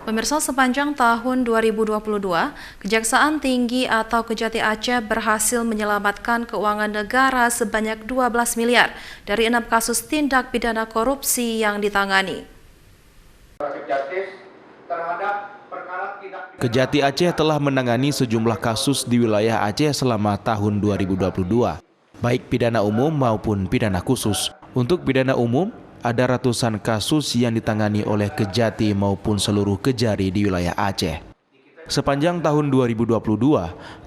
Pemirsa, sepanjang tahun 2022, Kejaksaan Tinggi atau Kejati Aceh berhasil menyelamatkan keuangan negara sebanyak 12 miliar dari 6 kasus tindak pidana korupsi yang ditangani. Kejati Aceh telah menangani sejumlah kasus di wilayah Aceh selama tahun 2022, baik pidana umum maupun pidana khusus. Untuk pidana umum, ada ratusan kasus yang ditangani oleh Kejati maupun seluruh Kejari di wilayah Aceh. Sepanjang tahun 2022,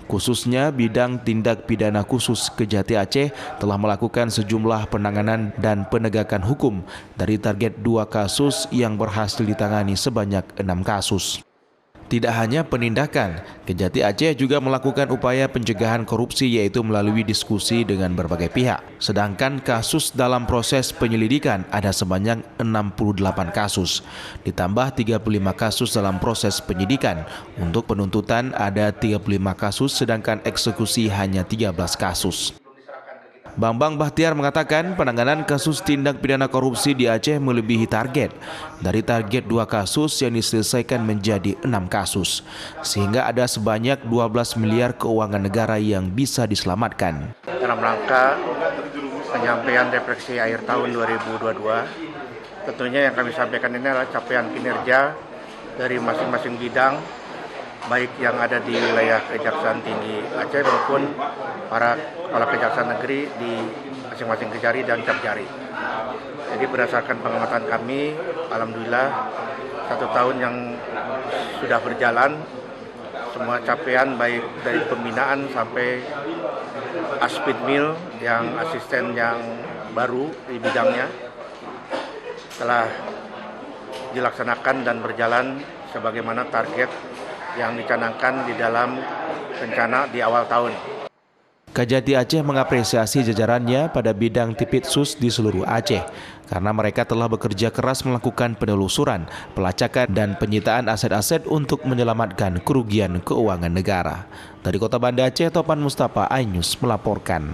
khususnya bidang tindak pidana khusus Kejati Aceh telah melakukan sejumlah penanganan dan penegakan hukum dari target 2 kasus yang berhasil ditangani sebanyak 6 kasus. Tidak hanya penindakan, Kejati Aceh juga melakukan upaya pencegahan korupsi yaitu melalui diskusi dengan berbagai pihak. Sedangkan kasus dalam proses penyelidikan ada sebanyak 68 kasus. Ditambah 35 kasus dalam proses penyidikan. Untuk penuntutan ada 35 kasus sedangkan eksekusi hanya 13 kasus. Bambang Bahtiar mengatakan penanganan kasus tindak pidana korupsi di Aceh melebihi target. Dari target 2 kasus yang diselesaikan menjadi 6 kasus. Sehingga ada sebanyak 12 miliar keuangan negara yang bisa diselamatkan. Dalam rangka penyampaian refleksi akhir tahun 2022, tentunya yang kami sampaikan ini adalah capaian kinerja dari masing-masing bidang, baik yang ada di wilayah Kejaksaan Tinggi Aceh maupun para kepala kejaksaan negeri di masing-masing Kejari dan Capjari. Jadi berdasarkan pengamatan kami, alhamdulillah 1 tahun yang sudah berjalan, semua capaian baik dari pembinaan sampai Aspidmil yang asisten yang baru di bidangnya telah dilaksanakan dan berjalan sebagaimana target yang dicanangkan di dalam rencana di awal tahun. Kejati Aceh mengapresiasi jajarannya pada bidang Tipitsus di seluruh Aceh karena mereka telah bekerja keras melakukan penelusuran, pelacakan dan penyitaan aset-aset untuk menyelamatkan kerugian keuangan negara. Dari Kota Banda Aceh, Topan Mustafa, iNews melaporkan.